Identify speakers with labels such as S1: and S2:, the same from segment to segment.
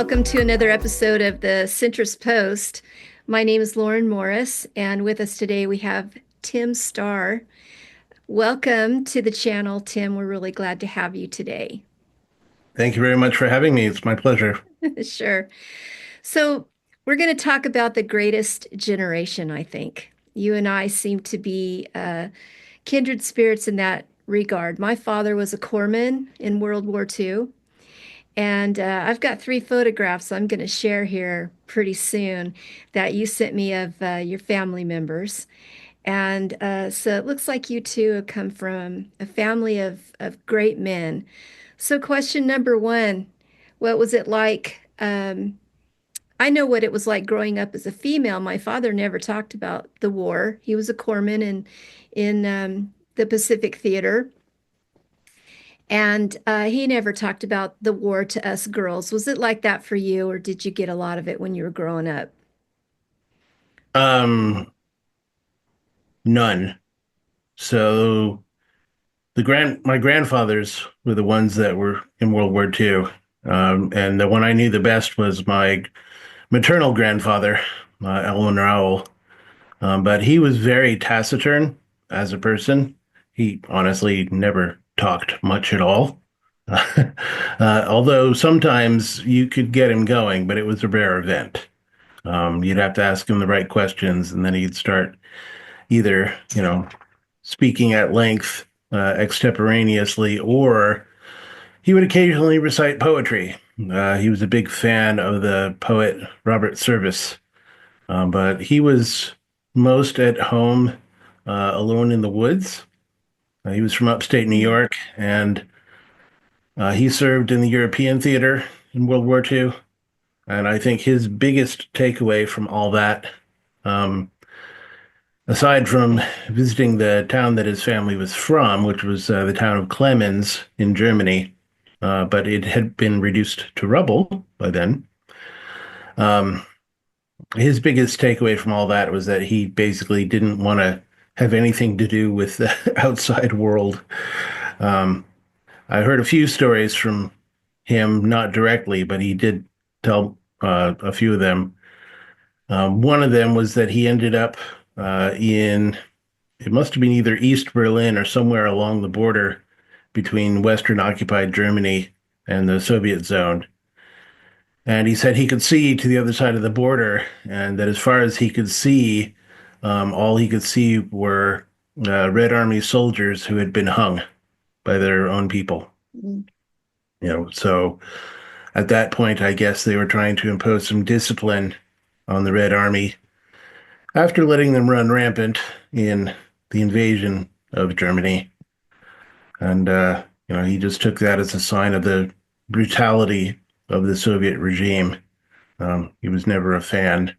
S1: welcome to another episode of the Centrist Post. My name is Lauren Morris, and with us today we have Tim Starr. Welcome to the channel, Tim. We're really glad to have you today.
S2: Thank you very much for having me. It's my pleasure.
S1: Sure. So, we're going to talk about the greatest generation, I think. You and I seem to be kindred spirits in that regard. My father was a corpsman in World War II. And I've got three photographs I'm going to share here pretty soon that you sent me of your family members. And so it looks like you two have come from a family of great men. So, question number one, what was it like? I know what it was like growing up as a female. My father never talked about the war. He was a corpsman in the Pacific Theater. And he never talked about the war to us girls. Was it like that for you, or did you get a lot of it when you were growing up?
S2: Um, None. So my grandfathers were the ones that were in World War II. And the one I knew the best was my maternal grandfather, Elwin Rowell. But he was very taciturn as a person. He honestly never talked much at all. Although sometimes you could get him going, but it was a rare event. You'd have to ask him the right questions, and then he'd start either, speaking at length, extemporaneously, or he would occasionally recite poetry. He was a big fan of the poet Robert Service, but he was most at home, alone in the woods. He was from upstate New
S1: Mm.
S2: York, and he served in the European theater in World War II. And I think his biggest takeaway from all that, um, aside from visiting the town that his family was from, which was the town of Clemens in Germany, but it had been reduced to rubble by then. Um, his biggest takeaway from all that was that he basically didn't want to have anything to do with the outside world. Um, I heard a few stories from him, not directly, but he did tell a few of them. One of them was that he ended up in it must have been either East Berlin or somewhere along the border between Western occupied Germany and the Soviet zone. And he said he could see to the other side of the border, and that as far as he could see, all he could see were Red Army soldiers who had been hung by their own people.
S1: Mm.
S2: So at that point, I guess they were trying to impose some discipline on the Red Army after letting them run rampant in the invasion of Germany. And, he just took that as a sign of the brutality of the Soviet regime. He was never a fan.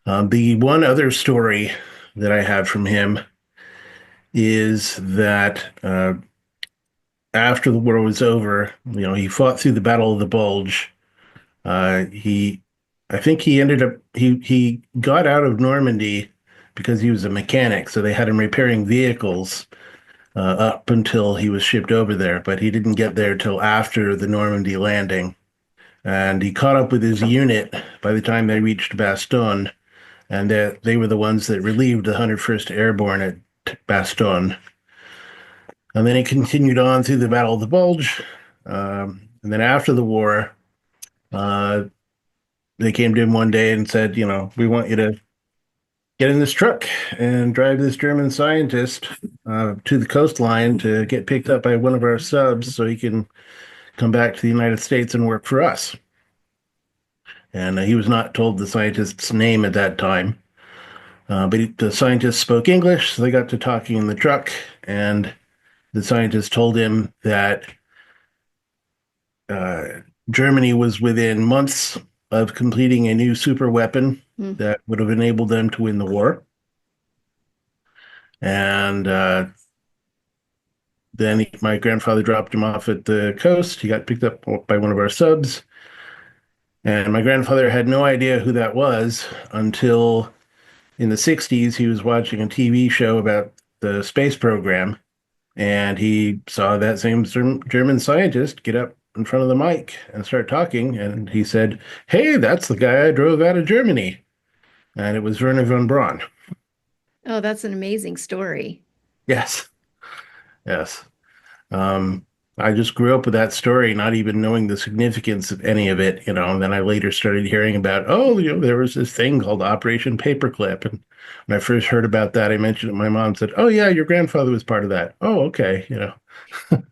S2: The one other story that I have from him is that after the war was over, he fought through the Battle of the Bulge. He, I think he ended up, he got out of Normandy because he was a mechanic, so they had him repairing vehicles up until he was shipped over there, but he didn't get there till after the Normandy landing. And he caught up with his unit by the time they reached Bastogne, and they were the ones that relieved the 101st Airborne at Bastogne. And then he continued on through the Battle of the Bulge. And then after the war, uh, they came to him one day and said, we want you to get in this truck and drive this German scientist to the coastline to get picked up by one of our subs so he can come back to the United States and work for us. And he was not told the scientist's name at that time. But the scientist spoke English, so they got to talking in the truck, and the scientist told him that uh, Germany was within months of completing a new super weapon
S1: Mm.
S2: that would have enabled them to win the war. And then my grandfather dropped him off at the coast. He got picked up by one of our subs. And my grandfather had no idea who that was until in the 60s, he was watching a TV show about the space program. And he saw that same German scientist get up in front of the mic and start talking. And he said, "Hey, that's the guy I drove out of Germany." And it was Werner von Braun.
S1: Oh, that's an amazing story.
S2: Yes, yes. Um, I just grew up with that story, not even knowing the significance of any of it, And then I later started hearing about, oh, there was this thing called Operation Paperclip. And when I first heard about that, I mentioned it. My mom said, "Oh, yeah, your grandfather was part of that." Oh, okay.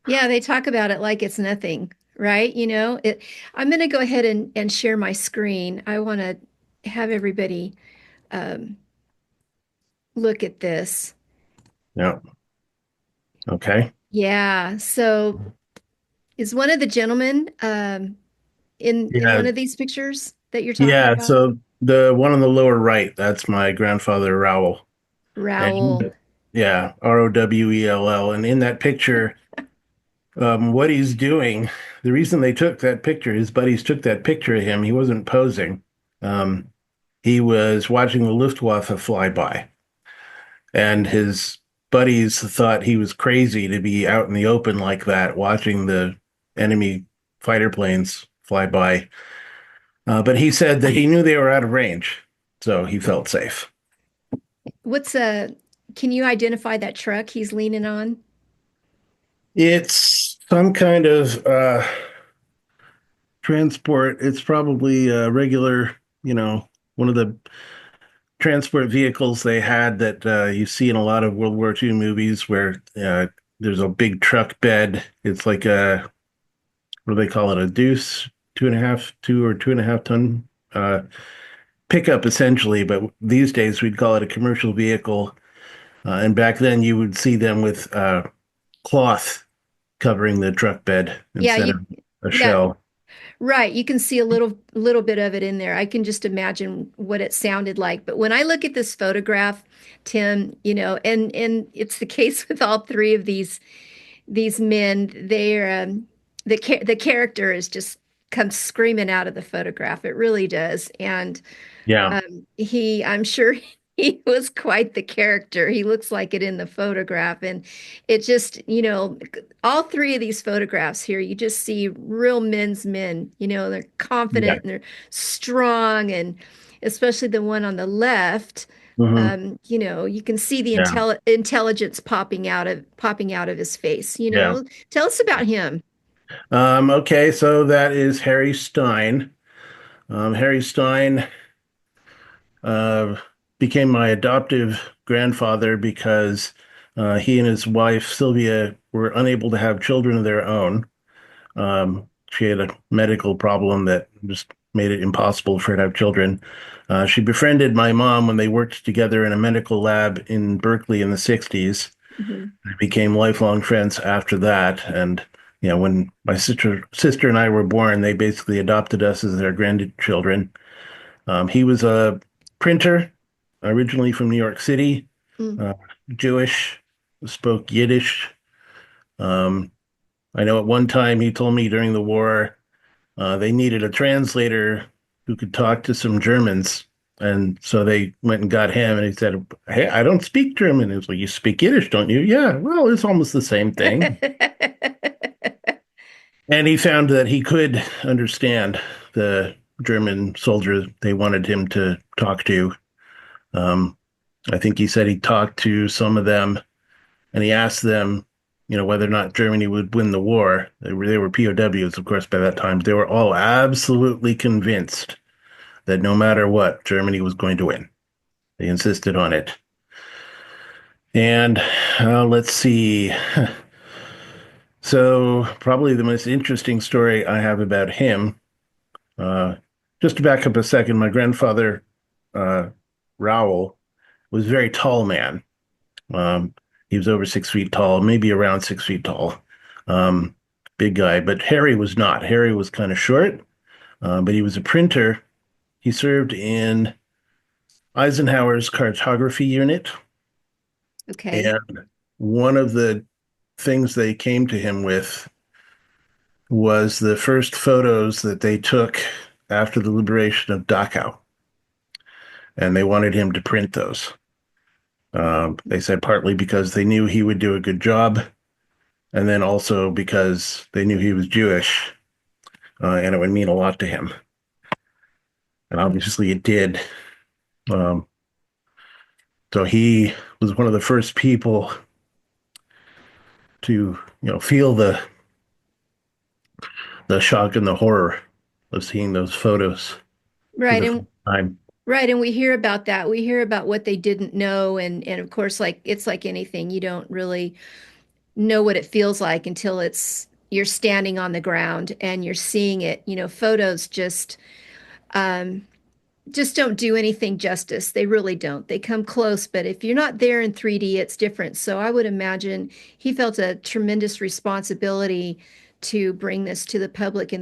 S1: Yeah, they talk about it like it's nothing, right? I'm going to go ahead and share my screen. I want to have everybody um, look at this.
S2: Yeah. Okay.
S1: Yeah. So is one of the gentlemen in
S2: Yeah.
S1: one of these pictures that you're talking
S2: Yeah.
S1: about?
S2: So the one on the lower right, that's my grandfather, Rowell.
S1: Raoul.
S2: And yeah, Rowell. And in that picture, what he's doing, the reason they took that picture, his buddies took that picture of him, he wasn't posing. Um, he was watching the Luftwaffe fly by, and his buddies thought he was crazy to be out in the open like that, watching the enemy fighter planes fly by. But he said that he knew they were out of range, so he felt safe.
S1: What's can you identify that truck he's leaning on?
S2: It's some kind of transport. It's probably a regular, one of the transport vehicles they had that you see in a lot of World War II movies where there's a big truck bed. It's like what do they call it? A deuce, 2.5, 2 or 2.5 ton uh, pickup essentially. But these days we'd call it a commercial vehicle. And back then you would see them with cloth covering the truck bed
S1: Yeah,
S2: instead of a
S1: yeah,
S2: shell.
S1: right. You can see a little bit of it in there. I can just imagine what it sounded like. But when I look at this photograph, Tim, and it's the case with all three of these men, they're the character is just comes screaming out of the photograph. It really does. And
S2: Yeah.
S1: I'm sure he was quite the character. He looks like it in the photograph. And it just, all three of these photographs here, you just see real men's men. They're
S2: Yeah.
S1: confident and they're strong. And especially the one on the left,
S2: Hmm.
S1: you can see the
S2: Yeah.
S1: intelligence popping out of his face.
S2: Yeah.
S1: Tell us about him.
S2: Okay, so that is Harry Stein. Harry Stein uh, became my adoptive grandfather because he and his wife, Sylvia, were unable to have children of their own. She had a medical problem that just made it impossible for her to have children. She befriended my mom when they worked together in a medical lab in Berkeley in the 60s.
S1: Mhm.
S2: We became lifelong friends after that. And, when my sister and I were born, they basically adopted us as their grandchildren. He was a printer, originally from New York City,
S1: Mm.
S2: uh, Jewish, spoke Yiddish. Um, I know at one time he told me during the war they needed a translator who could talk to some Germans. And so they went and got him, and he said, "Hey, I don't speak German." It was like, "You speak Yiddish, don't you?" "Yeah, well, it's almost the same thing." And he found that he could understand the German soldiers they wanted him to talk to. Um, I think he said he talked to some of them and he asked them, whether or not Germany would win the war. They were POWs, of course, by that time. But they were all absolutely convinced that no matter what, Germany was going to win. They insisted on it. And let's see. So, probably the most interesting story I have about him, uh, just to back up a second, my grandfather, uh, Rowell, was a very tall man. Um, he was over 6 feet tall, maybe around 6 feet tall. Um, Big guy, but Harry was not. Harry was kind of short, but he was a printer. He served in Eisenhower's cartography unit,
S1: Okay.
S2: and one of the things they came to him with was the first photos that they took after the liberation of Dachau, and they wanted him to print those. They said partly because they knew he would do a good job, and then also because they knew he was Jewish. and it would mean a lot to him. And obviously it did. Um, so he was one of the first people to, feel the shock and the horror of seeing those photos for
S1: Right.
S2: the first
S1: And
S2: time.
S1: right. And we hear about that. We hear about what they didn't know. And of course, like it's like anything, you don't really know what it feels like until you're standing on the ground and you're seeing it. Photos um, just don't do anything justice. They really don't. They come close, but if you're not there in 3D, it's different. So I would imagine he felt a tremendous responsibility to bring this to the public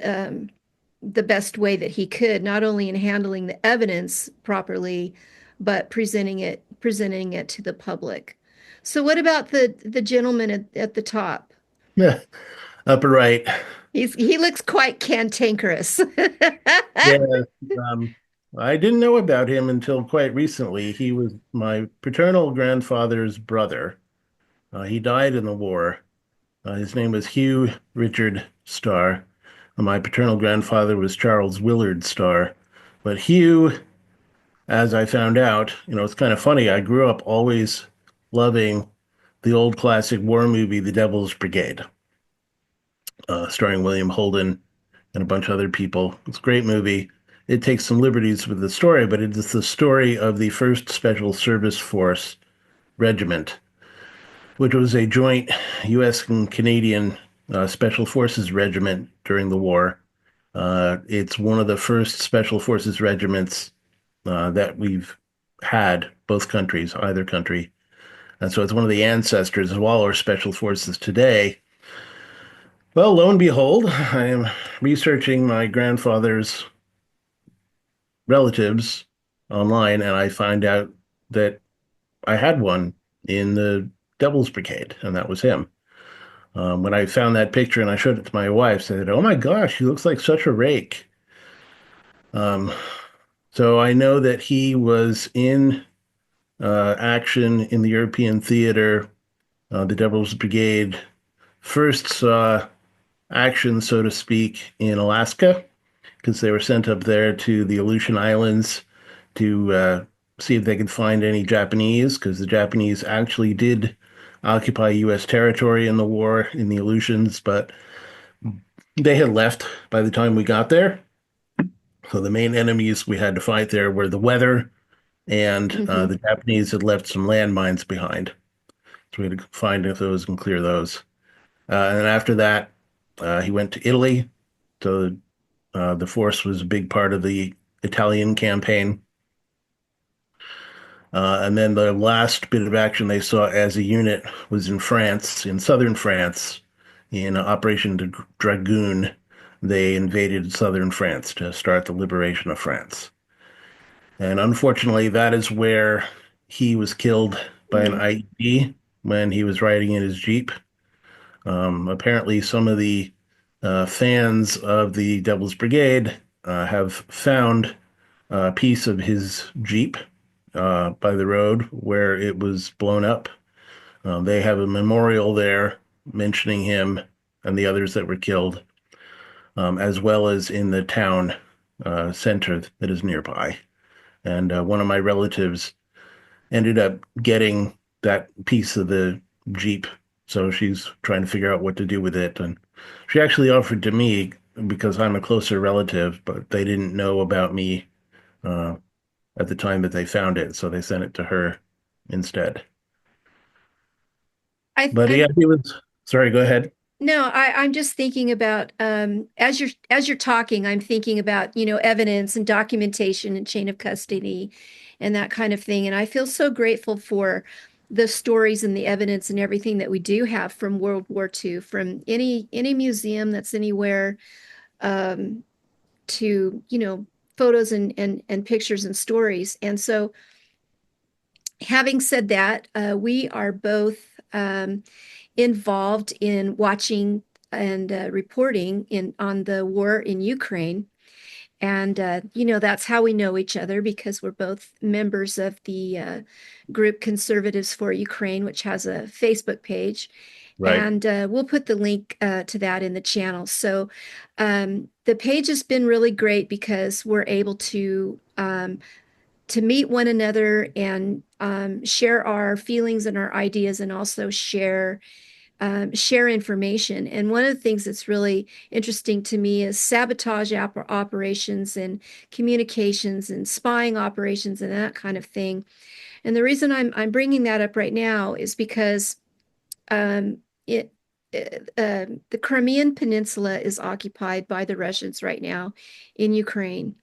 S1: um, the best way that he could, not only in handling the evidence properly, but presenting it to the public. So what about the gentleman at the top?
S2: Yeah, upper right.
S1: He looks quite cantankerous.
S2: Yeah, um, I didn't know about him until quite recently. He was my paternal grandfather's brother. He died in the war. His name was Hugh Richard Starr. My paternal grandfather was Charles Willard Starr. But Hugh, as I found out, it's kind of funny. I grew up always loving the old classic war movie, The Devil's Brigade, starring William Holden and a bunch of other people. It's a great movie. It takes some liberties with the story, but it is the story of the 1st Special Service Force Regiment, which was a joint U.S. and Canadian Special Forces regiment during the war. It's one of the first Special Forces regiments that we've had, both countries, either country. And so it's one of the ancestors of all our Special Forces today. Well, lo and behold, I am researching my grandfather's relatives online, and I find out that I had one in the Devil's Brigade, and that was him. When I found that picture and I showed it to my wife, I said, "Oh my gosh, he looks like such a rake." Um, so I know that he was in action in the European theater. The Devil's Brigade first saw action, so to speak, in Alaska because they were sent up there to the Aleutian Islands to see if they could find any Japanese, because the Japanese actually did occupy U.S. territory in the war in the Aleutians, but they had left by the time we got there. So the main enemies we had to fight there were the weather, and
S1: Hmm.
S2: the Japanese had left some landmines behind. So we had to find those and clear those. And then after that, he went to Italy. So the force was a big part of the Italian campaign. And then the last bit of action they saw as a unit was in France, in southern France, in Operation Dragoon. They invaded southern France to start the liberation of France. And unfortunately, that is where he was killed by an
S1: Mm.
S2: IED when he was riding in his Jeep. Apparently, some of the fans of the Devil's Brigade have found a piece of his Jeep by the road where it was blown up. They have a memorial there mentioning him and the others that were killed, as well as in the town center that is nearby. And one of my relatives ended up getting that piece of the Jeep. So she's trying to figure out what to do with it. And she actually offered to me because I'm a closer relative, but they didn't know about me uh, at the time that they found it. So they sent it to her instead. But yeah,
S1: I'm
S2: he was, sorry, go ahead.
S1: No, I'm just thinking about as you're talking, I'm thinking about, evidence and documentation and chain of custody and that kind of thing. And I feel so grateful for the stories and the evidence and everything that we do have from World War II, from any museum that's anywhere, um, to, photos and pictures and stories. And so having said that, we are both involved in watching and reporting on the war in Ukraine. And, that's how we know each other because we're both members of the group Conservatives for Ukraine, which has a Facebook page.
S2: Right.
S1: And we'll put the link to that in the channel. So the page has been really great because we're able to meet one another and share our feelings and our ideas, and also share information. And one of the things that's really interesting to me is sabotage operations and communications and spying operations and that kind of thing. And the reason I'm bringing that up right now is because um, it the Crimean Peninsula is occupied by the Russians right now in Ukraine.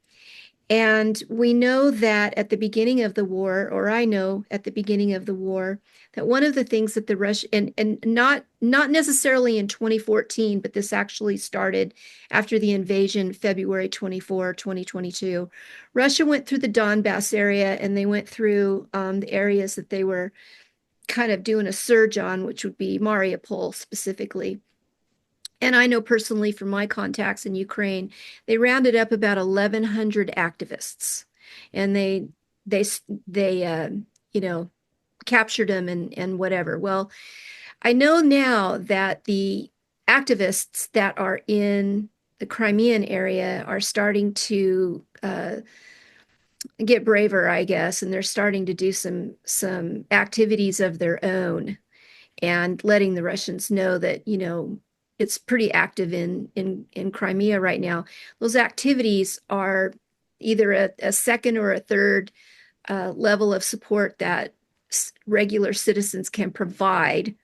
S1: And we know that at the beginning of the war, or I know at the beginning of the war, that one of the things that the Rush and not necessarily in 2014, but this actually started after the invasion, February 24, 2022. Russia went through the Donbass area, and they went through the areas that they were kind of doing a surge on, which would be Mariupol specifically. And I know personally from my contacts in Ukraine, they rounded up about 1,100 activists, and they they you know captured them and whatever. Well, I know now that the activists that are in the Crimean area are starting to get braver, I guess, and they're starting to do some activities of their own and letting the Russians know that, it's pretty active in Crimea right now. Those activities are either a second or a third level of support that regular citizens can provide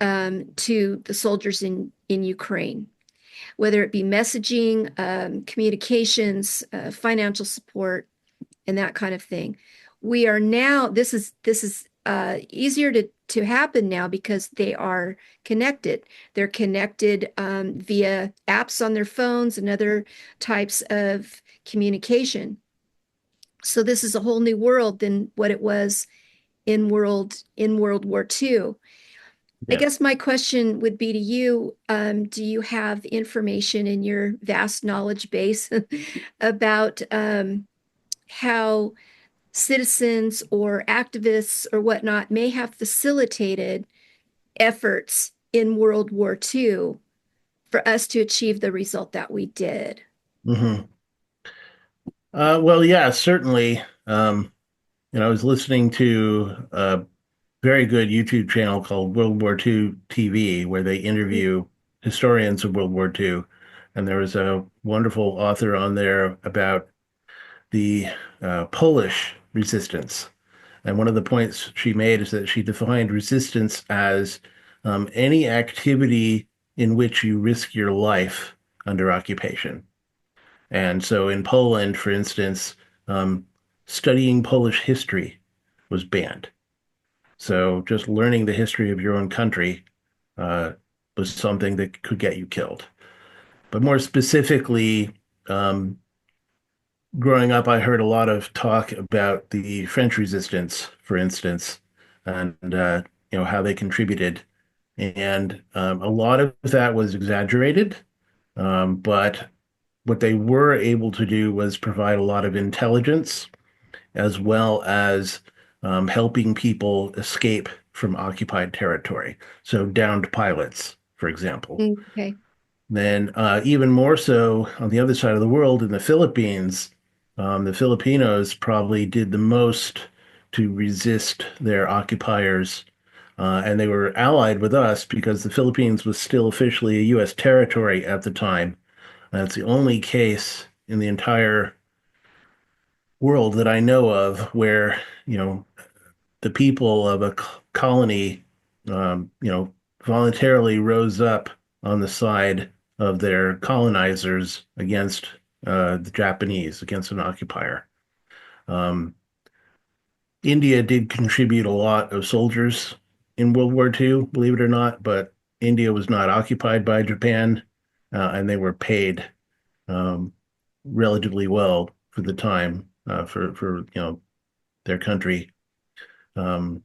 S1: to the soldiers in Ukraine, whether it be messaging, communications, financial support, and that kind of thing. We are now, this is easier to happen now because they are connected. They're connected via apps on their phones and other types of communication. So this is a whole new world than what it was in World War II. I
S2: Yeah.
S1: guess my question would be to you, do you have information in your vast knowledge base about how citizens or activists or whatnot may have facilitated efforts in World War II for us to achieve the result that we did?
S2: Hmm. Well, yeah, certainly. I was listening to a very good YouTube channel called World War II TV, where they interview historians of World War II. And there was a wonderful author on there about the Polish resistance. And one of the points she made is that she defined resistance as any activity in which you risk your life under occupation. And so in Poland, for instance, um, studying Polish history was banned. So just learning the history of your own country uh, was something that could get you killed. But more specifically, um, growing up, I heard a lot of talk about the French resistance, for instance, and how they contributed. And a lot of that was exaggerated, but what they were able to do was provide a lot of intelligence as well as helping people escape from occupied territory. So downed pilots, for example.
S1: Okay.
S2: Then, even more so on the other side of the world in the Philippines, the Filipinos probably did the most to resist their occupiers. And they were allied with us because the Philippines was still officially a U.S. territory at the time. That's the only case in the entire world that I know of where, the people of a colony, voluntarily rose up on the side of their colonizers against the Japanese, against an occupier. Um, India did contribute a lot of soldiers in World War II, believe it or not, but India was not occupied by Japan, and they were paid um, relatively well for the time for their country. Um,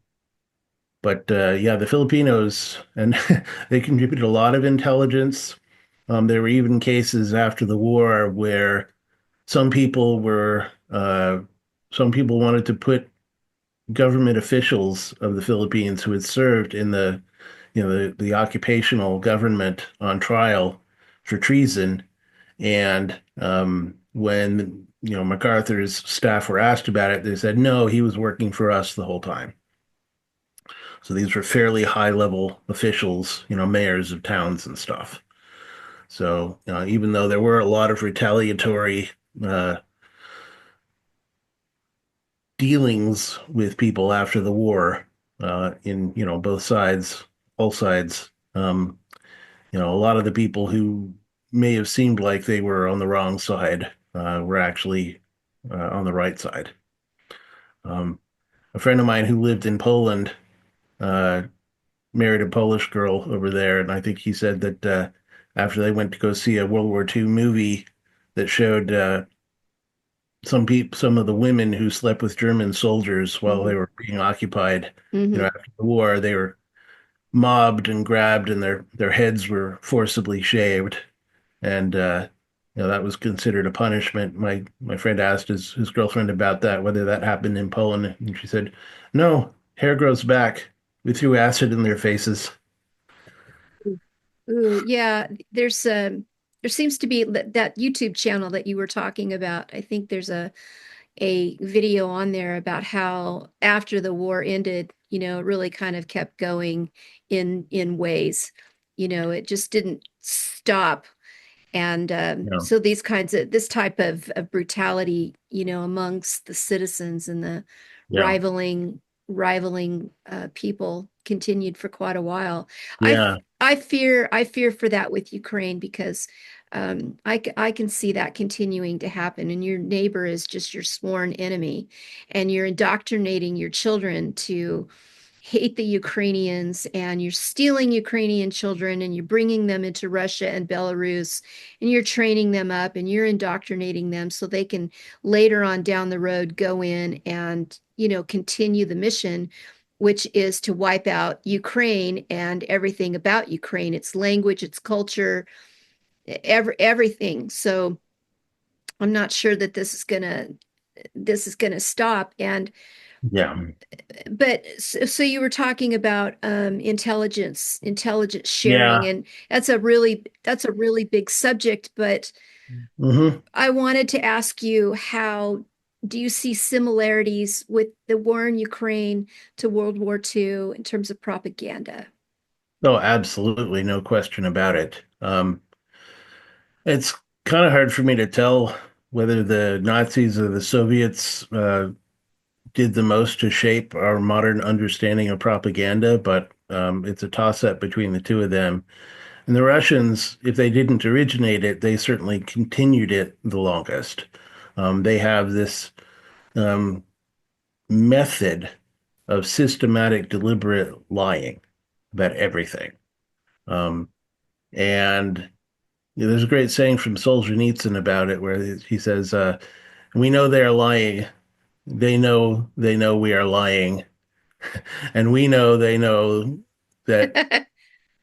S2: But yeah, the Filipinos, and they contributed a lot of intelligence. There were even cases after the war where some people were, some people wanted to put government officials of the Philippines who had served the occupational government on trial for treason. And when MacArthur's staff were asked about it, they said no, he was working for us the whole time. So these were fairly high level officials, mayors of towns and stuff. So even though there were a lot of retaliatory uh, dealings with people after the war in both sides, all sides. A lot of the people who may have seemed like they were on the wrong side were actually on the right side. Um, a friend of mine who lived in Poland uh, married a Polish girl over there, and I think he said that after they went to go see a World War II movie that showed some of the women who slept with German soldiers while they
S1: Hmm.
S2: were being occupied,
S1: Hmm.
S2: after the war, they were mobbed and grabbed, and their heads were forcibly shaved, and that was considered a punishment. My friend asked his girlfriend about that, whether that happened in Poland, and she said, "No, hair grows back. We threw acid in their faces."
S1: Ooh, yeah, there seems to be that YouTube channel that you were talking about. I think there's a video on there about how after the war ended, it really kind of kept going in ways. It just didn't stop. And
S2: Yeah,
S1: so this type of brutality, amongst the citizens and the
S2: yeah,
S1: rivaling people continued for quite a while. I
S2: yeah,
S1: I fear for that with Ukraine because I can see that continuing to happen, and your neighbor is just your sworn enemy, and you're indoctrinating your children to hate the Ukrainians, and you're stealing Ukrainian children and you're bringing them into Russia and Belarus, and you're training them up and you're indoctrinating them so they can later on down the road go in and, continue the mission, which is to wipe out Ukraine and everything about Ukraine, its language, its culture, everything. So I'm not sure that this is gonna stop. And
S2: yeah,
S1: but so you were talking about intelligence sharing,
S2: yeah.
S1: and that's a really big subject. But
S2: Hmm.
S1: I wanted to ask you, how do you see similarities with the war in Ukraine to World War II in terms of propaganda?
S2: Oh, absolutely, no question about it. It's kind of hard for me to tell whether the Nazis or the Soviets did the most to shape our modern understanding of propaganda, but it's a toss-up between the two of them. And the Russians, if they didn't originate it, they certainly continued it the longest. They have this um, method of systematic, deliberate lying about everything. Um, and there's a great saying from Solzhenitsyn about it where he says, "We know they are lying. They know we are lying, and that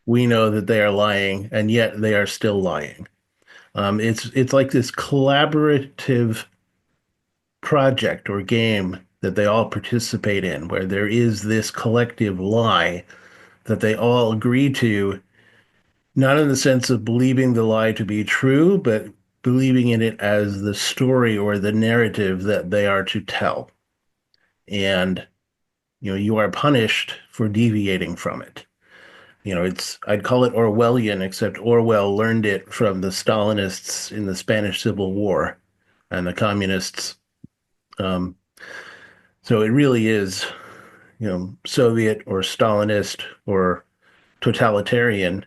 S2: we know that they are lying, and yet they are still lying." It's like this collaborative project or game that they all participate in, where there is this collective lie that they all agree to, not in the sense of believing the lie to be true, but believing in it as the story or the narrative that they are to tell. And you are punished for deviating from it. I'd call it Orwellian, except Orwell learned it from the Stalinists in the Spanish Civil War and the communists. Um, so it really is, Soviet or Stalinist or totalitarian.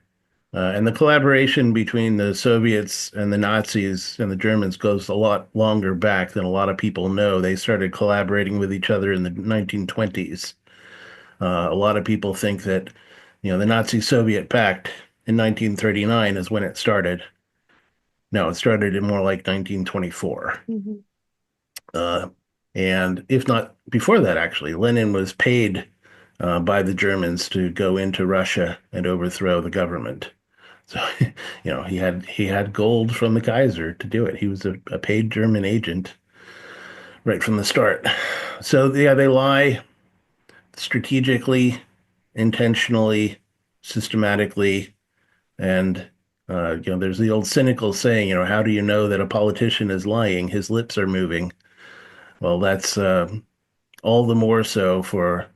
S2: And the collaboration between the Soviets and the Nazis and the Germans goes a lot longer back than a lot of people know. They started collaborating with each other in the 1920s. A lot of people think that, the Nazi-Soviet Pact in 1939 is when it started. No, it started in more like 1924.
S1: Mhm.
S2: Uh, and if not before that, actually, Lenin was paid by the Germans to go into Russia and overthrow the government. So, he had gold from the Kaiser to do it. He was a paid German agent right from the start. So, yeah, they lie strategically, intentionally, systematically. And, there's the old cynical saying, how do you know that a politician is lying? His lips are moving. Well, that's all the more so for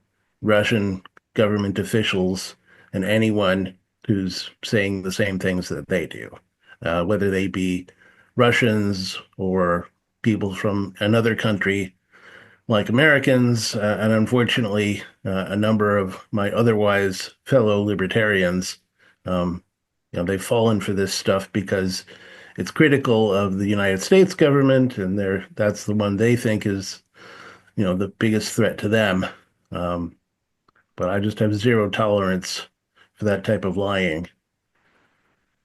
S2: Russian government officials and anyone who's saying the same things that they do, whether they be Russians or people from another country like Americans, and unfortunately, a number of my otherwise fellow libertarians, um, they've fallen for this stuff because it's critical of the United States government, and that's the one they think is, the biggest threat to them. Um, but I just have zero tolerance for that type of lying.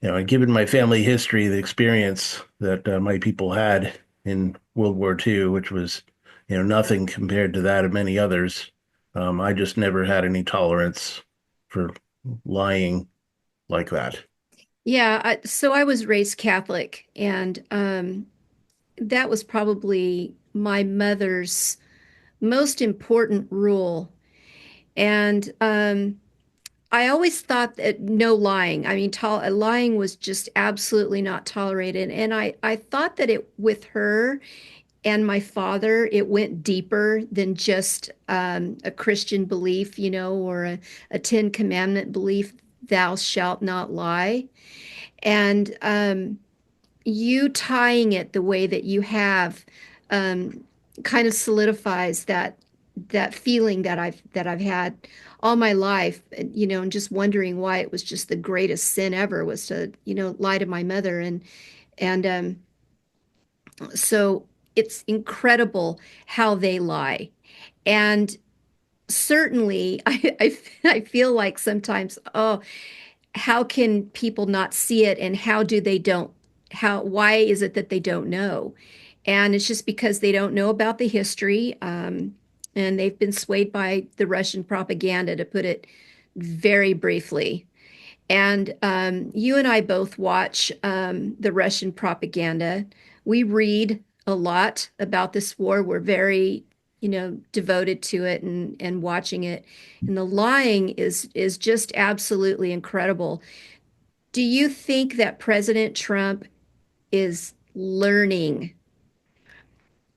S2: And given my family history, the experience that my people had in World War II, which was, nothing compared to that of many others, I just never had any tolerance for lying like that.
S1: Yeah, so I was raised Catholic, and that was probably my mother's most important rule. And I always thought that no lying. I mean, lying was just absolutely not tolerated. And I thought that it with her and my father, it went deeper than just a Christian belief, or a Ten Commandment belief, thou shalt not lie. And you tying it the way that you have um, kind of solidifies that feeling that I've had all my life, and just wondering why it was just the greatest sin ever was to, lie to my mother. And so it's incredible how they lie. And certainly I feel like sometimes, oh, how can people not see it, and how do they don't how why is it that they don't know? And it's just because they don't know about the history, and they've been swayed by the Russian propaganda, to put it very briefly. And you and I both watch the Russian propaganda. We read a lot about this war. We're very, devoted to it, and watching it. And the lying is just absolutely incredible. Do you think that President Trump is learning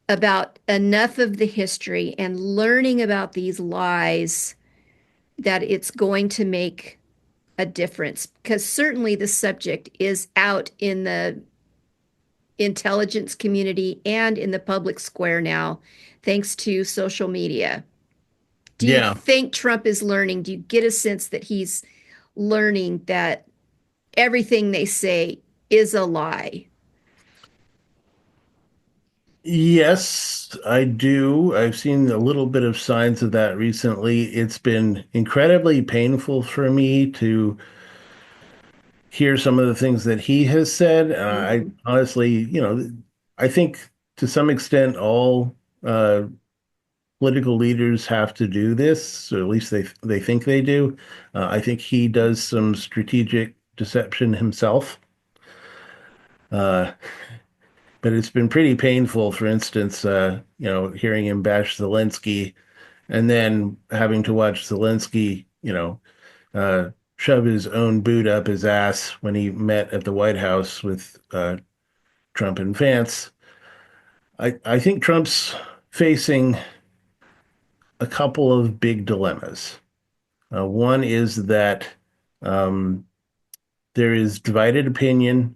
S1: about enough of the history and learning about these lies that it's going to make a difference? Because certainly the subject is out in the intelligence community and in the public square now, thanks to social media. Do you
S2: Yeah.
S1: think Trump is learning? Do you get a sense that he's learning that everything they say is a lie?
S2: Yes, I do. I've seen a little bit of signs of that recently. It's been incredibly painful for me to hear some of the things that he has said. I
S1: Mhm.
S2: honestly, I think to some extent all uh, political leaders have to do this, or at least they think they do. I think he does some strategic deception himself. Uh, but it's been pretty painful, for instance, hearing him bash Zelensky and then having to watch Zelensky, shove his own boot up his ass when he met at the White House with Trump and Vance. I think Trump's facing a couple of big dilemmas. One is that um, there is divided opinion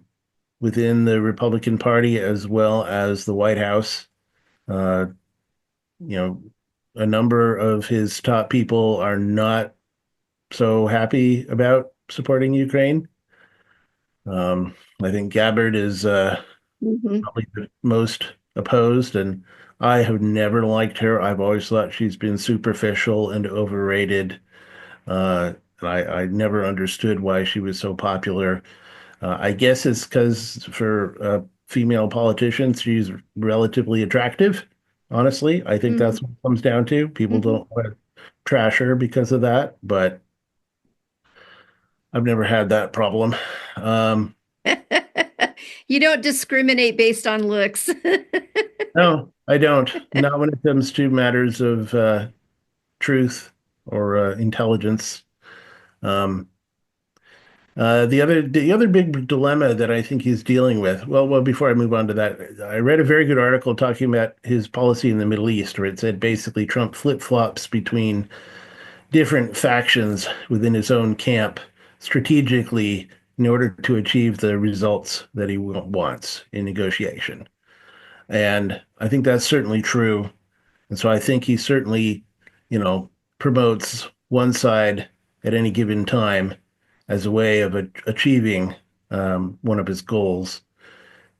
S2: within the Republican Party as well as the White House. Uh, you know, a number of his top people are not so happy about supporting Ukraine. I think Gabbard is
S1: Mhm.
S2: probably the most opposed, and I have never liked her. I've always thought she's been superficial and overrated. And I never understood why she was so popular. I guess it's because for female politicians, she's relatively attractive. Honestly, I think
S1: Mhm.
S2: that's what it comes down to. People
S1: Mhm.
S2: don't want to trash her because of that, but I've never had that problem. Um,
S1: You don't discriminate based on looks.
S2: no, I don't. Not when it comes to matters of truth or intelligence. Um, The other big dilemma that I think he's dealing with, well, before I move on to that, I read a very good article talking about his policy in the Middle East, where it said basically Trump flip-flops between different factions within his own camp strategically in order to achieve the results that he wants in negotiation. And I think that's certainly true. And so I think he certainly, you know, promotes one side at any given time as a way of achieving one of his goals.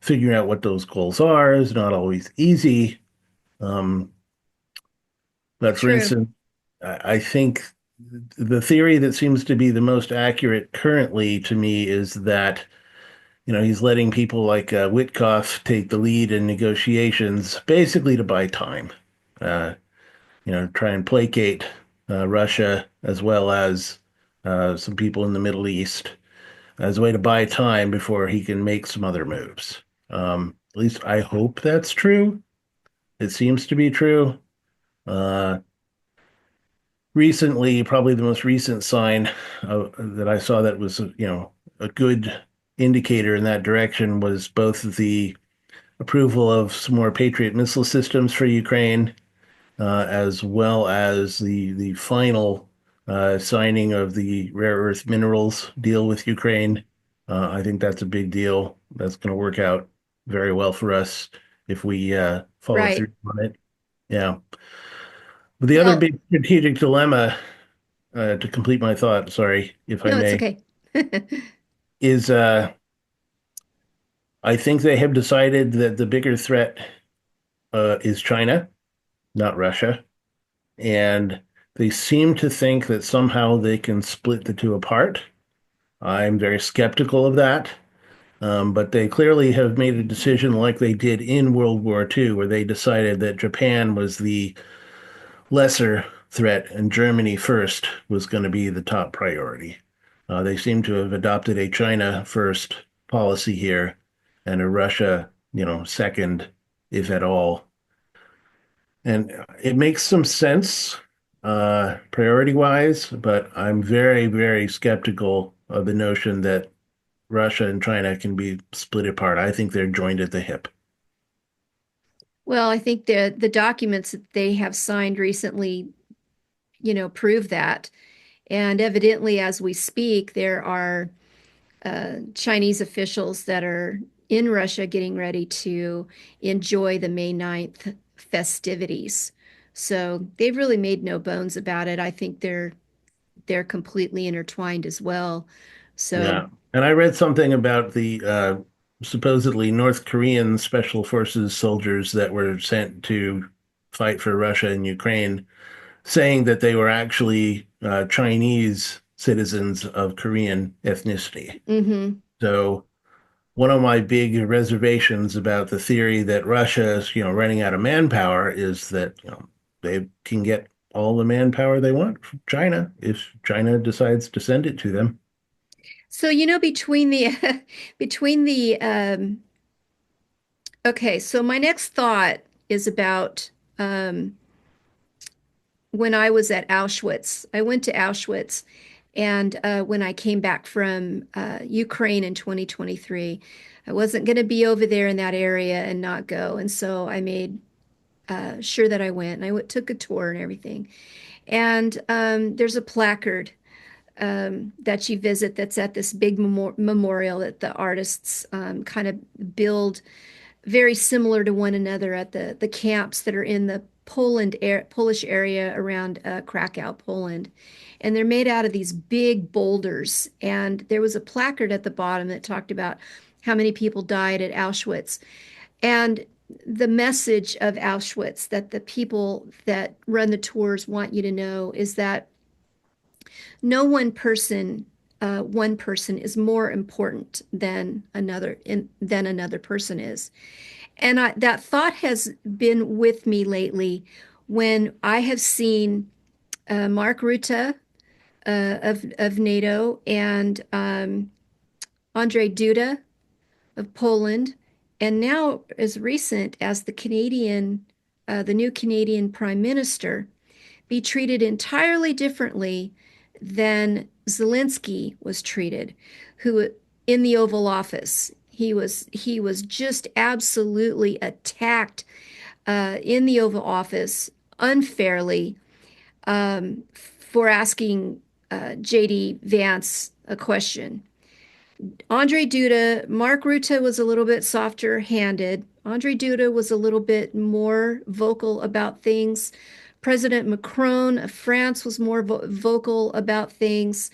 S2: Figuring out what those goals are is not always easy. Um, but for
S1: True.
S2: instance, I think the theory that seems to be the most accurate currently to me is that, he's letting people like Witkoff take the lead in negotiations, basically to buy time. Uh, try and placate Russia as well as some people in the Middle East as a way to buy time before he can make some other moves. At least I hope that's true. It seems to be true. Uh, Recently, probably the most recent sign that I saw that was, a good indicator in that direction was both the approval of some more Patriot missile systems for Ukraine, as well as the final signing of the rare earth minerals deal with Ukraine. I think that's a big deal. That's going to work out very well for us if we follow
S1: Right.
S2: through on it. Yeah. But the other
S1: Well,
S2: big strategic dilemma, to complete my thought, sorry if I
S1: no, it's
S2: may,
S1: okay.
S2: is I think they have decided that the bigger threat is China, not Russia. And they seem to think that somehow they can split the two apart. I'm very skeptical of that. But they clearly have made a decision like they did in World War II, where they decided that Japan was the lesser threat and Germany first was going to be the top priority. They seem to have adopted a China first policy here and a Russia, second, if at all. And it makes some sense, priority wise, but I'm very, very skeptical of the notion that Russia and China can be split apart. I think they're joined at the hip.
S1: Well, I think the documents that they have signed recently, prove that. And evidently, as we speak, there are Chinese officials that are in Russia getting ready to enjoy the May 9th festivities. So they've really made no bones about it. I think they're completely intertwined as well. So,
S2: Yeah. And I read something about the supposedly North Korean special forces soldiers that were sent to fight for Russia and Ukraine, saying that they were actually Chinese citizens of Korean ethnicity.
S1: mhm.
S2: So one of my big reservations about the theory that Russia is, running out of manpower is that, they can get all the manpower they want from China if China decides to send it to them.
S1: So, between the between the okay, so my next thought is about when I was at Auschwitz. I went to Auschwitz, and when I came back from Ukraine in 2023, I wasn't going to be over there in that area and not go. And so I made sure that I went and took a tour and everything. And there's a placard that you visit that's at this big memorial that the artists kind of build very similar to one another at the camps that are in the Polish area around Krakow, Poland. And they're made out of these big boulders. And there was a placard at the bottom that talked about how many people died at Auschwitz. And the message of Auschwitz that the people that run the tours want you to know is that no one person is more important than another person is. And that thought has been with me lately when I have seen Mark Rutte of NATO and Andrzej Duda of Poland, and now as recent as the new Canadian Prime Minister, be treated entirely differently than Zelensky was treated, who in the Oval Office. He was just absolutely attacked in the Oval Office unfairly for asking JD Vance a question. Andre Duda, Mark Rutte was a little bit softer handed. Andre Duda was a little bit more vocal about things. President Macron of France was more vocal about things.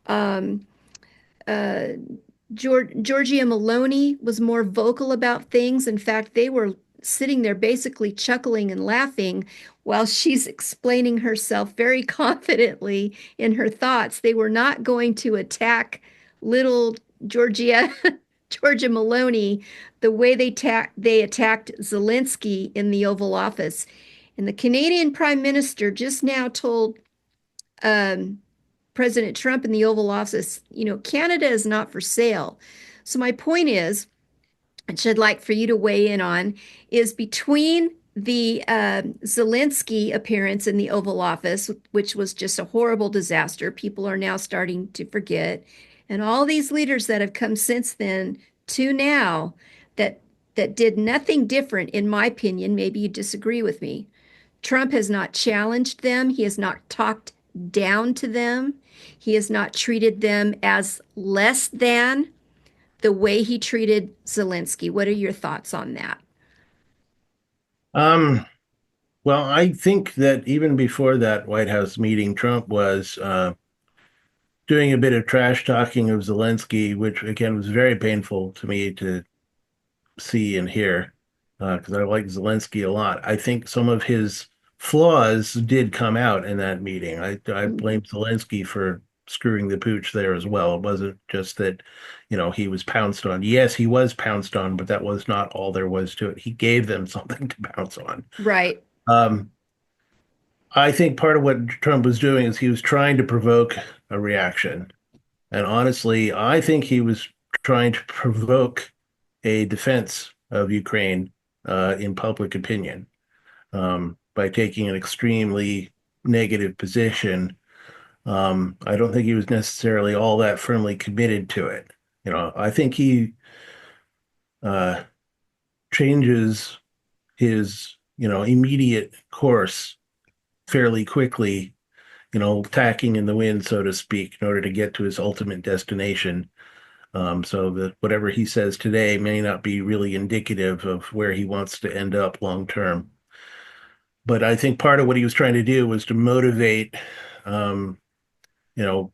S1: Um, uh, Giorgia Meloni was more vocal about things. In fact, they were sitting there basically chuckling and laughing while she's explaining herself very confidently in her thoughts. They were not going to attack little Georgia Georgia Meloni the way they attacked Zelensky in the Oval Office. And the Canadian Prime Minister just now told um, President Trump in the Oval Office, Canada is not for sale. So my point is, which I'd like for you to weigh in on, is between the Zelensky appearance in the Oval Office, which was just a horrible disaster. People are now starting to forget, and all these leaders that have come since then to now that did nothing different, in my opinion. Maybe you disagree with me. Trump has not challenged them. He has not talked down to them. He has not treated them as less than the way he treated Zelensky. What are your thoughts on that?
S2: Um, well, I think that even before that White House meeting, Trump was doing a bit of trash talking of Zelensky, which again was very painful to me to see and hear because I like Zelensky a lot. I think some of his flaws did come out in that meeting. I blame Zelensky for screwing the pooch there as well. It wasn't just that, he was pounced on. Yes, he was pounced on, but that was not all there was to it. He gave them something to pounce on.
S1: Right.
S2: Um, I think part of what Trump was doing is he was trying to provoke a reaction. And honestly, I think he was trying to provoke a defense of Ukraine in public opinion by taking an extremely negative position. I don't think he was necessarily all that firmly committed to it. I think he uh, changes his, immediate course fairly quickly, tacking in the wind, so to speak, in order to get to his ultimate destination. So that whatever he says today may not be really indicative of where he wants to end up long term. But I think part of what he was trying to do was to motivate, um,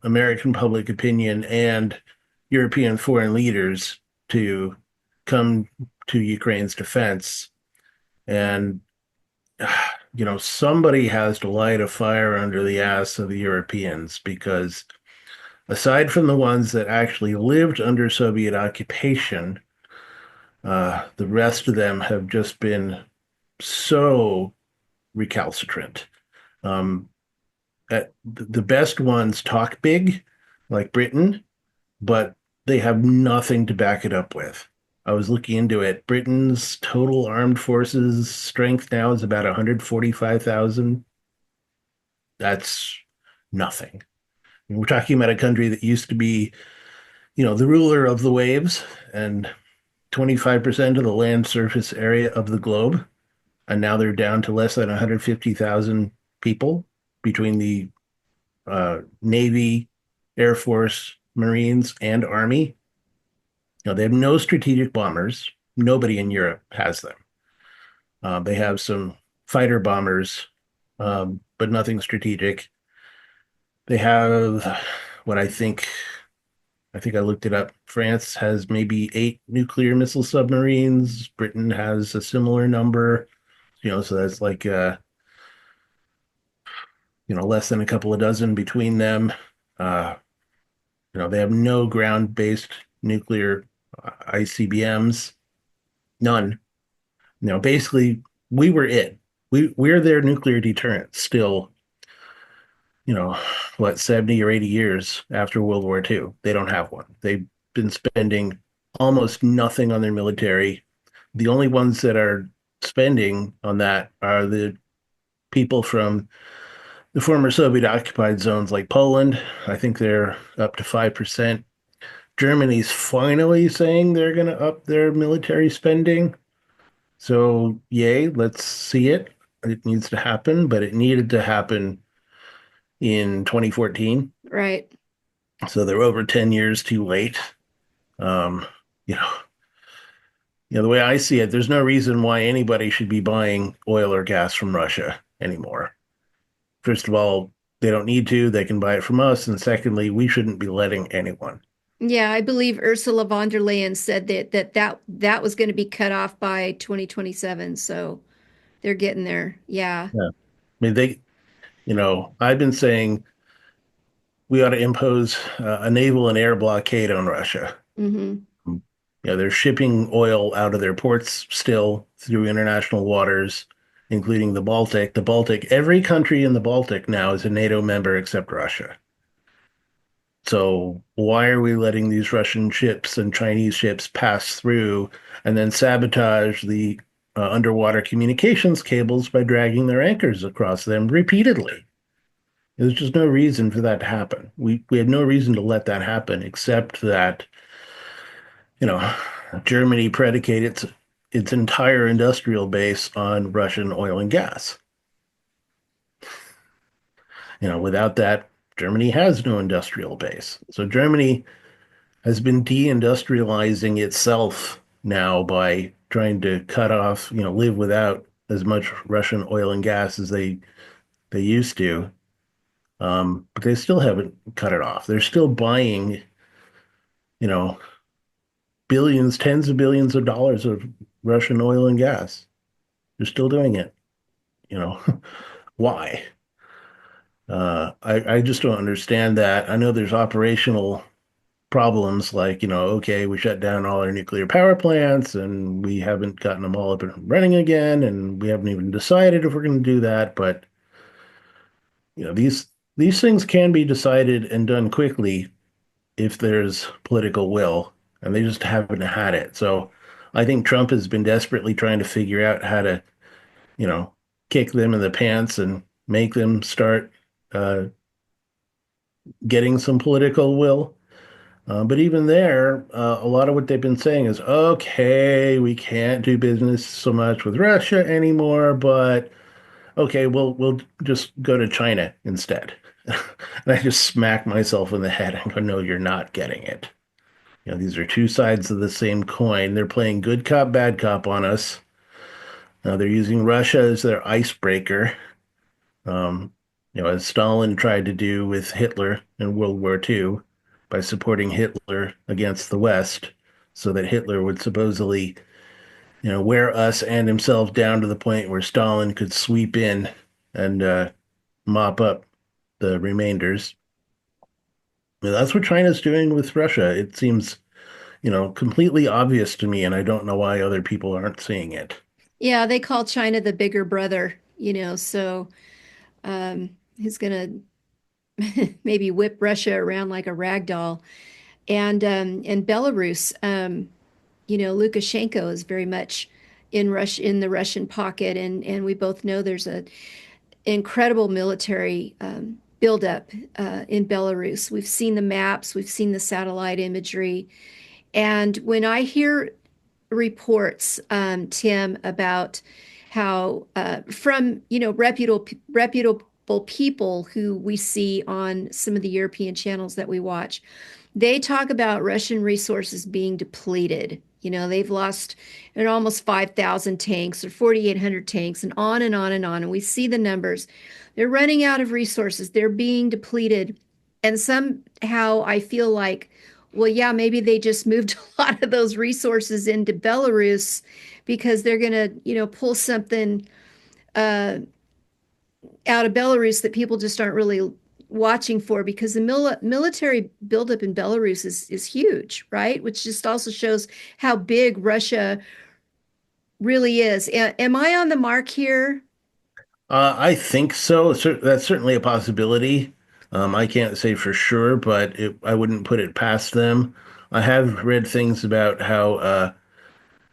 S2: American public opinion and European foreign leaders to come to Ukraine's defense. And, somebody has to light a fire under the ass of the Europeans because aside from the ones that actually lived under Soviet occupation, the rest of them have just been so recalcitrant. Um, the best ones talk big, like Britain, but they have nothing to back it up with. I was looking into it. Britain's total armed forces strength now is about 145,000. That's nothing. We're talking about a country that used to be, the ruler of the waves and 25% of the land surface area of the globe. And now they're down to less than 150,000 people between the Navy, Air Force, Marines, and Army. They have no strategic bombers. Nobody in Europe has them. They have some fighter bombers, but nothing strategic. They have what I think I looked it up. France has maybe 8 nuclear missile submarines. Britain has a similar number, so that's like, less than a couple of dozen between them. Uh, they have no ground-based nuclear ICBMs, none. Basically, we were it. We're their nuclear deterrent still, what, 70 or 80 years after World War II. They don't have one. They've been spending almost nothing on their military. The only ones that are spending on that are the people from the former Soviet occupied zones like Poland. I think they're up to 5%. Germany's finally saying they're going to up their military spending. So, yay, let's see it. It needs to happen, but it needed to happen in 2014.
S1: Right.
S2: So they're over 10 years too late. Um, you know, the way I see it, there's no reason why anybody should be buying oil or gas from Russia anymore. First of all, they don't need to. They can buy it from us. And secondly, we shouldn't be letting anyone.
S1: Yeah, I believe Ursula von der Leyen said that was going to be cut off by 2027. So they're getting there. Yeah.
S2: Yeah. I mean, I've been saying we ought to impose a naval and air blockade on Russia.
S1: Hmm.
S2: They're shipping oil out of their ports still through international waters, including the Baltic. The Baltic, every country in the Baltic now is a NATO member except Russia. So why are we letting these Russian ships and Chinese ships pass through and then sabotage the underwater communications cables by dragging their anchors across them repeatedly? There's just no reason for that to happen. We had no reason to let that happen except that, you know, Germany predicated its entire industrial base on Russian oil and gas. Without that, Germany has no industrial base. So Germany has been deindustrializing itself now by trying to cut off, live without as much Russian oil and gas as they used to. But they still haven't cut it off. They're still buying, you know, billions, tens of billions of dollars of Russian oil and gas. They're still doing it. You know, why? I just don't understand that. I know there's operational problems like, okay, we shut down all our nuclear power plants and we haven't gotten them all up and running again, and we haven't even decided if we're going to do that. But, these things can be decided and done quickly if there's political will, and they just haven't had it. So I think Trump has been desperately trying to figure out how to, you know, kick them in the pants and make them start uh, getting some political will. But even there, a lot of what they've been saying is, okay, we can't do business so much with Russia anymore, but okay, we'll just go to China instead. And I just smack myself in the head and go, no, you're not getting it. These are two sides of the same coin. They're playing good cop, bad cop on us. They're using Russia as their icebreaker, um, as Stalin tried to do with Hitler in World War II by supporting Hitler against the West, so that Hitler would supposedly, wear us and himself down to the point where Stalin could sweep in and mop up the remainders. That's what China's doing with Russia. It seems, completely obvious to me, and I don't know why other people aren't seeing it.
S1: Yeah, they call China the bigger brother, so he's gonna maybe whip Russia around like a rag doll. And Belarus, Lukashenko is very much in the Russian pocket, and we both know there's a incredible military buildup in Belarus. We've seen the maps, we've seen the satellite imagery, and when I hear reports, Tim, about how from reputable people who we see on some of the European channels that we watch, they talk about Russian resources being depleted. They've lost almost 5,000 tanks or 4,800 tanks, and on and on and on. And we see the numbers. They're running out of resources. They're being depleted. And somehow I feel like, well, yeah, maybe they just moved a lot of those resources into Belarus because they're going to, pull something uh, out of Belarus that people just aren't really watching for, because the military buildup in Belarus is huge, right? Which just also shows how big Russia really is. Am I on the mark here?
S2: I think so. That's certainly a possibility. I can't say for sure, but I wouldn't put it past them. I have read things about how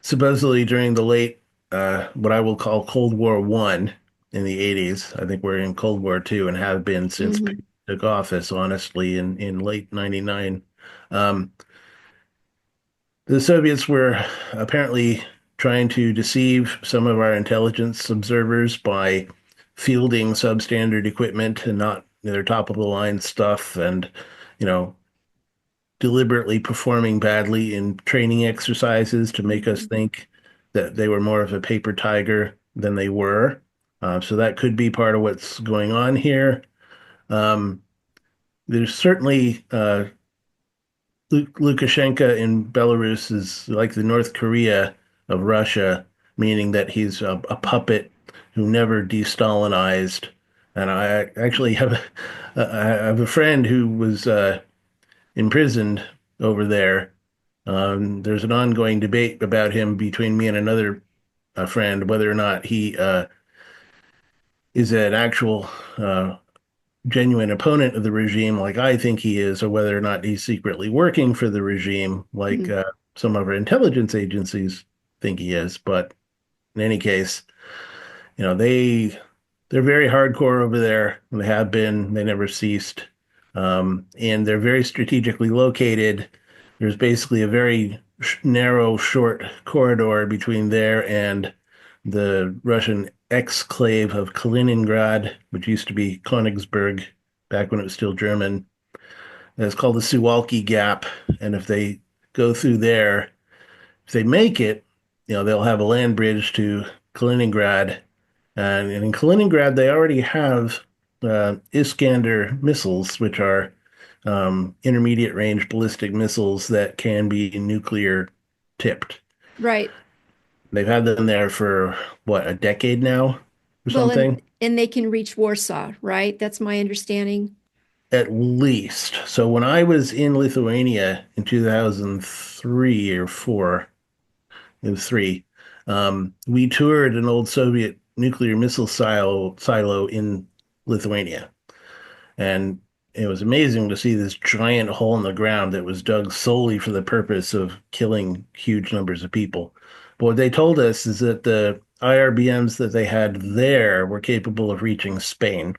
S2: supposedly during the late, what I will call Cold War One, in the 80s. I think we're in Cold War II and have been since
S1: Hmm.
S2: Putin took office, honestly, in late 99. Um, the Soviets were apparently trying to deceive some of our intelligence observers by fielding substandard equipment and not their top of the line stuff, and you know deliberately performing badly in training exercises to make us
S1: Hmm.
S2: think that they were more of a paper tiger than they were. So that could be part of what's going on here. Um, there's certainly Lukashenko in Belarus is like the North Korea of Russia, meaning that he's a puppet who never de-Stalinized. And I actually I have a friend who was imprisoned over there. There's an ongoing debate about him between me and another friend, whether or not he is an actual genuine opponent of the regime, like I think he is, or whether or not he's secretly working for the regime, like some of our intelligence agencies think he is. But in any case, you know, they're very hardcore over there. They have been. They never ceased, and they're very strategically located. There's basically a very narrow, short corridor between there and the Russian exclave of Kaliningrad, which used to be Königsberg back when it was still German. And it's called the Suwalki Gap. And if they go through there, if they make it, they'll have a land bridge to Kaliningrad. And in Kaliningrad, they already have Iskander missiles, which are intermediate range ballistic missiles that can be nuclear tipped.
S1: Right.
S2: They've had them there for what, a decade now or
S1: Well,
S2: something?
S1: and they can reach Warsaw, right? That's my understanding.
S2: At least. So when I was in Lithuania in 2003 or four, it was three, we toured an old Soviet nuclear missile silo in Lithuania. And it was amazing to see this giant hole in the ground that was dug solely for the purpose of killing huge numbers of people. But what they told us is that the IRBMs that they had there were capable of reaching Spain.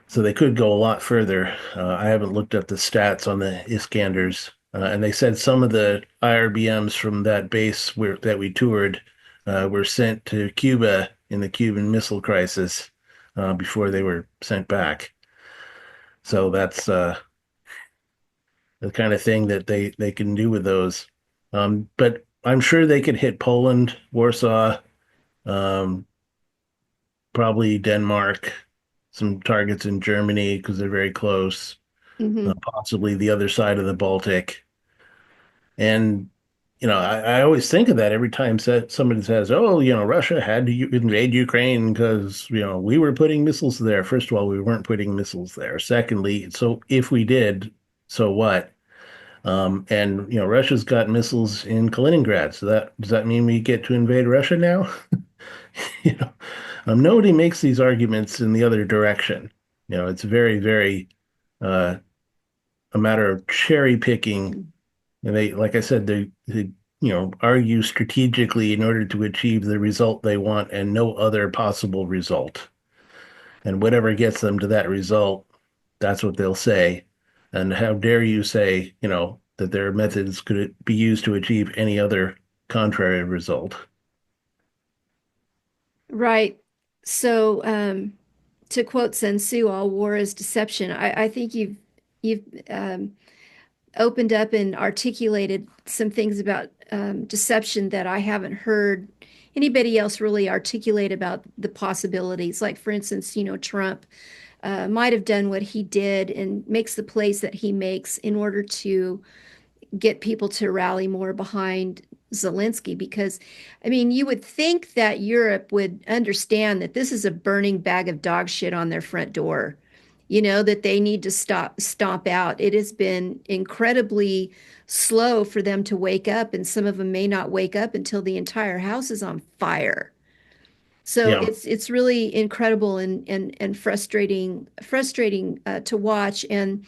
S2: So they could go a lot further. I haven't looked up the stats on the Iskanders. And they said some of the IRBMs from that base that we toured were sent to Cuba in the Cuban Missile Crisis before they were sent back. So that's the kind of thing that they can do with those. But I'm sure they could hit Poland, Warsaw, um, probably Denmark, some targets in Germany because they're very close,
S1: Hmm.
S2: possibly the other side of the Baltic. And I always think of that every time somebody says, "Oh, Russia had to invade Ukraine because we were putting missiles there." First of all, we weren't putting missiles there. Secondly, so if we did, so what? And Russia's got missiles in Kaliningrad. So that does that mean we get to invade Russia now? You know, nobody makes these arguments in the other direction. It's very, very uh, a matter of cherry picking, and they, like I said, they argue strategically in order to achieve the result they want and no other possible result. And whatever gets them to that result, that's what they'll say. And how dare you say, that their methods could be used to achieve any other contrary result?
S1: Right. So, to quote Sun Tzu, all war is deception. I think you've opened up and articulated some things about deception that I haven't heard anybody else really articulate about the possibilities. Like, for instance, Trump might have done what he did and makes the plays that he makes in order to get people to rally more behind Zelensky because, I mean, you would think that Europe would understand that this is a burning bag of dog shit on their front door, that they need to stomp out. It has been incredibly slow for them to wake up, and some of them may not wake up until the entire house is on fire. So
S2: Yeah,
S1: it's really incredible and frustrating to watch. And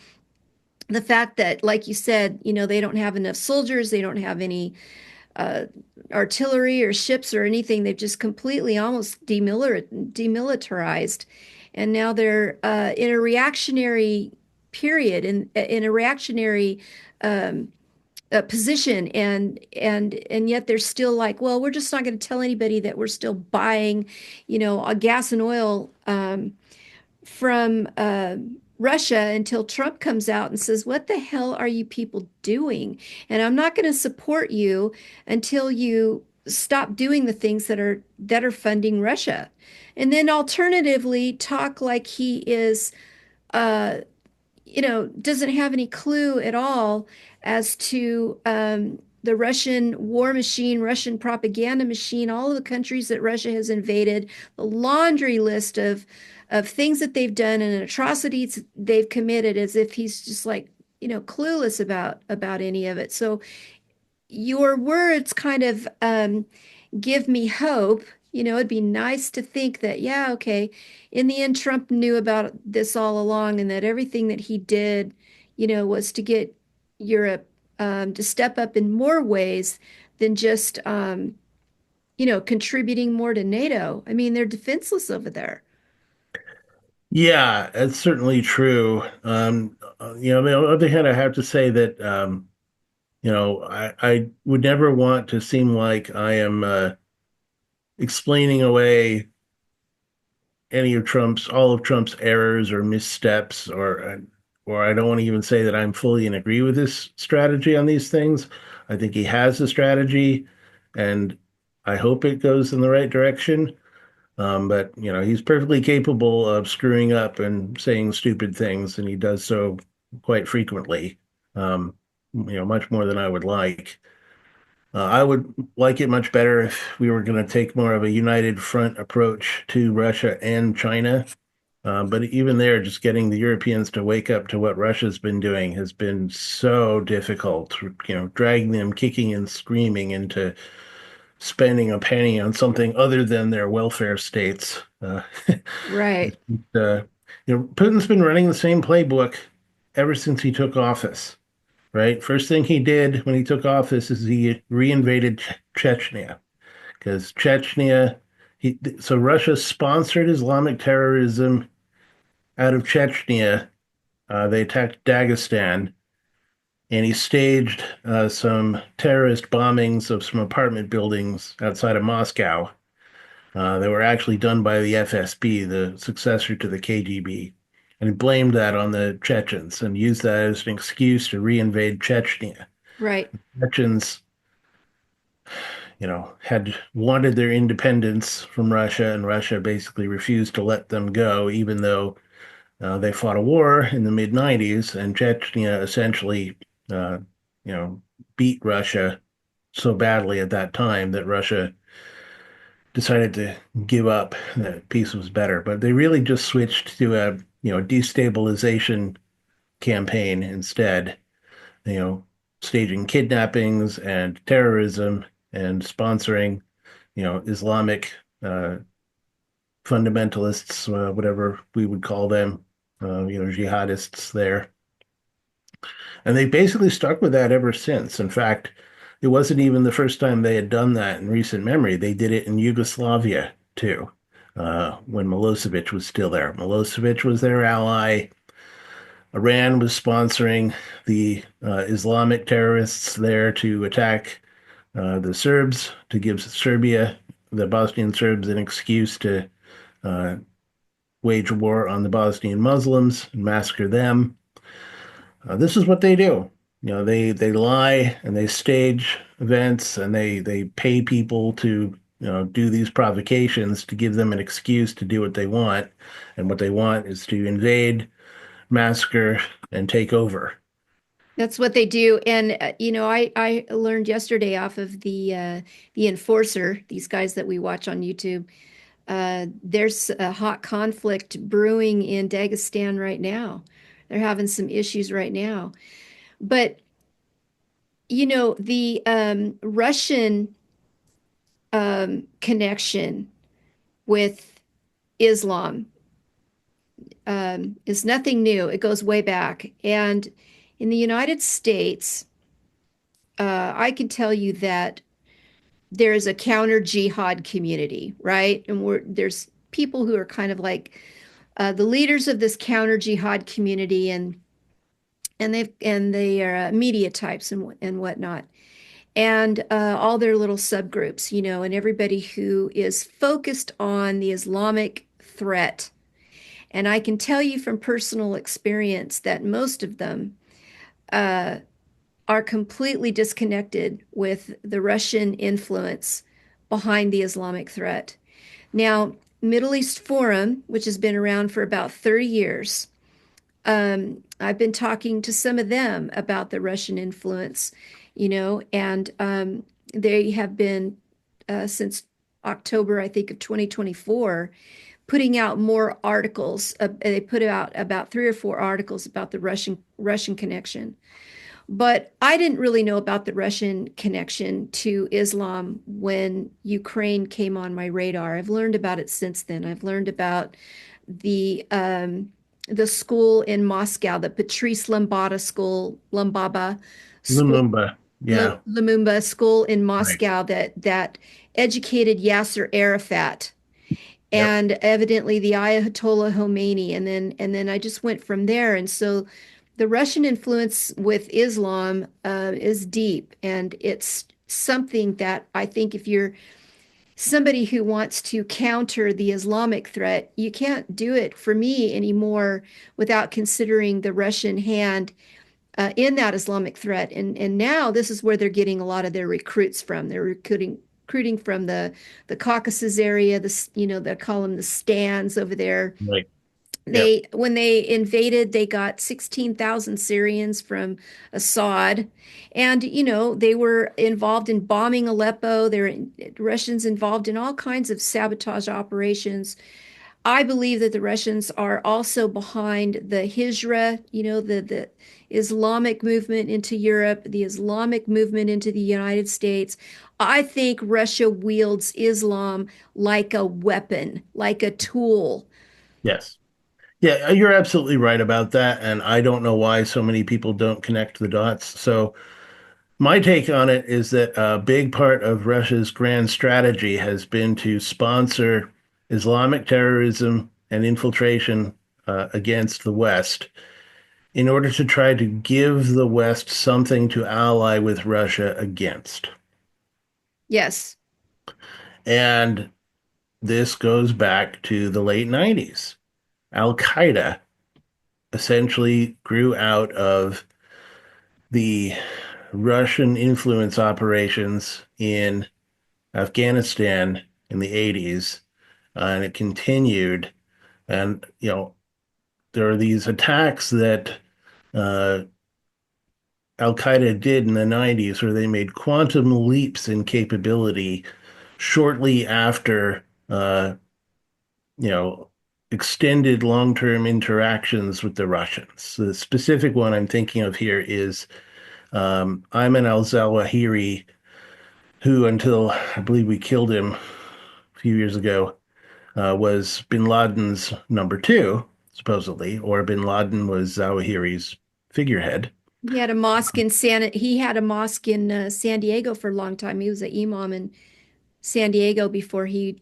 S1: the fact that, like you said, they don't have enough soldiers, they don't have any uh, artillery or ships or anything. They've just completely almost demilitarized, and now they're in a reactionary period, in a reactionary um, position, and yet they're still like, well, we're just not going to tell anybody that we're still buying, gas and oil from Russia until Trump comes out and says, what the hell are you people doing? And I'm not going to support you until you stop doing the things that are funding Russia. And then alternatively, talk like he is uh, doesn't have any clue at all as to the Russian war machine, Russian propaganda machine, all of the countries that Russia has invaded, the laundry list of things that they've done and atrocities they've committed, as if he's just like, clueless about any of it. So your words kind of give me hope. It'd be nice to think that, yeah, okay, in the end, Trump knew about this all along, and that everything that he did, was to get Europe to step up in more ways than just, contributing more to NATO. I mean, they're defenseless over there.
S2: Yeah, that's certainly true. On the other hand, I have to say that I would never want to seem like I am explaining away all of Trump's errors or missteps, or I don't want to even say that I'm fully in agree with his strategy on these things. I think he has a strategy, and I hope it goes in the right direction. But he's perfectly capable of screwing up and saying stupid things, and he does so quite frequently. Much more than I would like. I would like it much better if we were going to take more of a united front approach to Russia and China. But even there, just getting the Europeans to wake up to what Russia's been doing has been so difficult. Dragging them kicking and screaming into spending a penny on something other than their welfare states.
S1: Right.
S2: Uh, Putin's been running the same playbook ever since he took office, right? First thing he did when he took office is he reinvaded Chechnya because so Russia sponsored Islamic terrorism out of Chechnya. They attacked Dagestan, and he staged some terrorist bombings of some apartment buildings outside of Moscow. They were actually done by the FSB, the successor to the KGB, and he blamed that on the Chechens and used that as an excuse to reinvade Chechnya.
S1: Right.
S2: Chechens, had wanted their independence from Russia, and Russia basically refused to let them go, even though they fought a war in the mid 90s, and Chechnya essentially, uh, you know, beat Russia so badly at that time that Russia decided to give up. That peace was better, but they really just switched to a destabilization campaign instead. You know, staging kidnappings and terrorism and sponsoring Islamic fundamentalists, whatever we would call them, jihadists there. And they basically stuck with that ever since. In fact, it wasn't even the first time they had done that in recent memory. They did it in Yugoslavia too, when Milosevic was still there. Milosevic was their ally. Iran was sponsoring the Islamic terrorists there to attack the Serbs, to give Serbia, the Bosnian Serbs, an excuse to uh, wage war on the Bosnian Muslims and massacre them. This is what they do. They lie and they stage events and they pay people to do these provocations to give them an excuse to do what they want, and what they want is to invade, massacre, and take over.
S1: That's what they do. And I learned yesterday off of the Enforcer, these guys that we watch on YouTube. There's a hot conflict brewing in Dagestan right now. They're having some issues right now. But the Russian connection with Islam is nothing new. It goes way back. And in the United States, I can tell you that there's a counter jihad community, right? And there's people who are kind of like the leaders of this counter jihad community, and they are media types and whatnot, and all their little subgroups, and everybody who is focused on the Islamic threat. And I can tell you from personal experience that most of them uh, are completely disconnected with the Russian influence behind the Islamic threat. Now, Middle East Forum, which has been around for about 30 years, I've been talking to some of them about the Russian influence, and they have been, since October, I think, of 2024, putting out more articles. They put out about 3 or 4 articles about the Russian connection. But I didn't really know about the Russian connection to Islam when Ukraine came on my radar. I've learned about it since then. I've learned about the school in Moscow, the Patrice Lumbaba school,
S2: Lumumba. Yeah.
S1: Lumumba school in
S2: Right.
S1: Moscow that educated Yasser Arafat
S2: Yep.
S1: and evidently the Ayatollah Khomeini, and then I just went from there. And so the Russian influence with Islam is deep, and it's something that I think if you're somebody who wants to counter the Islamic threat, you can't do it for me anymore without considering the Russian hand in that Islamic threat. And now this is where they're getting a lot of their recruits from. They're recruiting from the Caucasus area. They call them the stands over there.
S2: Right. Yep.
S1: They When they invaded, they got 16,000 Syrians from Assad, and they were involved in bombing Aleppo. Russians involved in all kinds of sabotage operations. I believe that the Russians are also behind the Hijra, the Islamic movement into Europe, the Islamic movement into the United States. I think Russia wields Islam like a weapon, like a tool.
S2: Yes. Yeah, you're absolutely right about that. And I don't know why so many people don't connect the dots. So my take on it is that a big part of Russia's grand strategy has been to sponsor Islamic terrorism and infiltration against the West in order to try to give the West something to ally with Russia against.
S1: Yes.
S2: And this goes back to the late 90s. Al Qaeda essentially grew out of the Russian influence operations in Afghanistan in the 80s, and it continued. And, there are these attacks that uh, Al Qaeda did in the 90s where they made quantum leaps in capability shortly after, you know, extended long-term interactions with the Russians. The specific one I'm thinking of here is Ayman al-Zawahiri, who until I believe we killed him a few years ago, was bin Laden's number two, supposedly, or bin Laden was Zawahiri's figurehead.
S1: He had a mosque in San Diego for a long time. He was an imam in San Diego before he,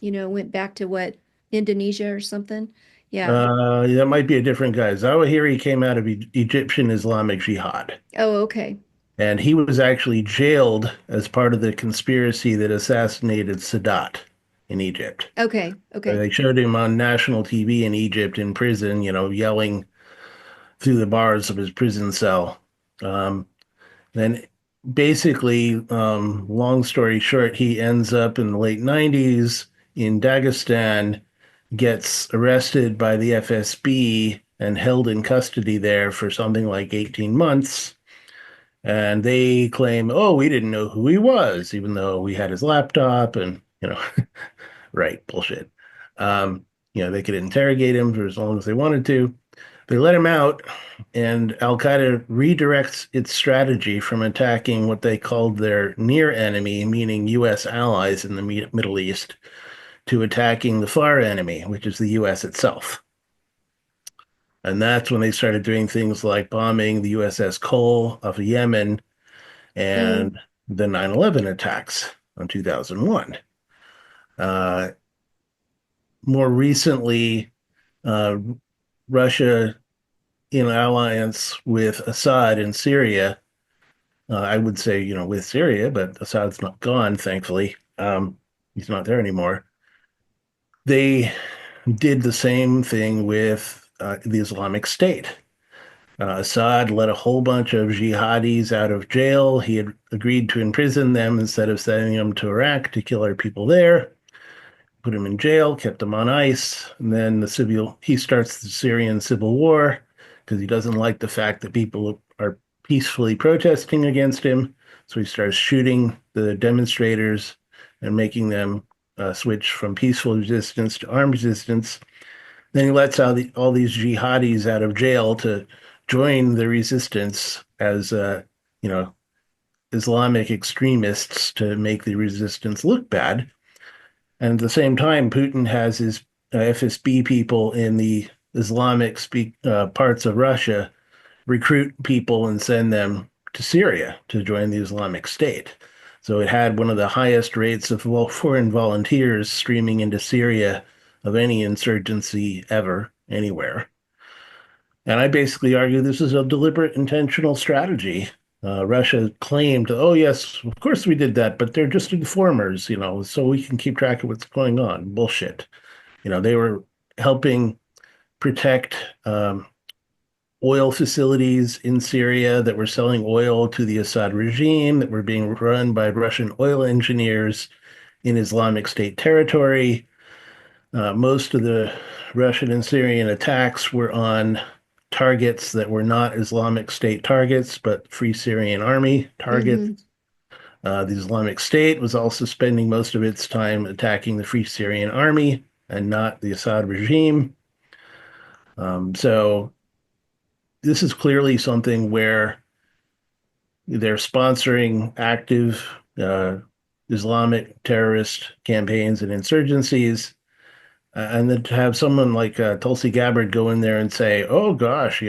S1: went back to what, Indonesia or something. Yeah.
S2: That might be a different guy. Zawahiri came out of Egyptian Islamic Jihad,
S1: Oh, okay.
S2: and he was actually jailed as part of the conspiracy that assassinated Sadat in Egypt.
S1: Okay. Okay.
S2: They showed him on national TV in Egypt in prison, yelling through the bars of his prison cell. Um, then basically, long story short, he ends up in the late 90s in Dagestan, gets arrested by the FSB and held in custody there for something like 18 months. And they claim, oh, we didn't know who he was, even though we had his laptop and, right, bullshit. They could interrogate him for as long as they wanted to. They let him out, and Al Qaeda redirects its strategy from attacking what they called their near enemy, meaning U.S. allies in the Middle East, to attacking the far enemy, which is the U.S. itself. And that's when they started doing things like bombing the USS Cole off of Yemen
S1: Mm.
S2: and the 9/11 attacks. in 2001. Uh, More recently, uh, Russia, in alliance with Assad in Syria, I would say, with Syria, but Assad's not gone, thankfully. He's not there anymore. They did the same thing with the Islamic State. Assad let a whole bunch of jihadis out of jail. He had agreed to imprison them instead of sending them to Iraq to kill our people there. Put them in jail, kept them on ice, and then he starts the Syrian civil war because he doesn't like the fact that people are peacefully protesting against him. So he starts shooting the demonstrators and making them switch from peaceful resistance to armed resistance. Then he lets out all these jihadis out of jail to join the resistance as you know Islamic extremists to make the resistance look bad. And at the same time, Putin has his FSB people in the Islamic parts of Russia recruit people and send them to Syria to join the Islamic State. So it had one of the highest rates of foreign volunteers streaming into Syria of any insurgency ever, anywhere. And I basically argue this is a deliberate, intentional strategy. Russia claimed, oh, yes, of course we did that, but they're just informers, so we can keep track of what's going on. Bullshit. They were helping protect oil facilities in Syria that were selling oil to the Assad regime, that were being run by Russian oil engineers in Islamic State territory. Most of the Russian and Syrian attacks were on targets that were not Islamic State targets, but Free Syrian Army targets.
S1: Hmm.
S2: The Islamic State was also spending most of its time attacking the Free Syrian Army and not the Assad regime. So this is clearly something where they're sponsoring active uh, Islamic terrorist campaigns and insurgencies. And then to have someone like Tulsi Gabbard go in there and say, oh gosh,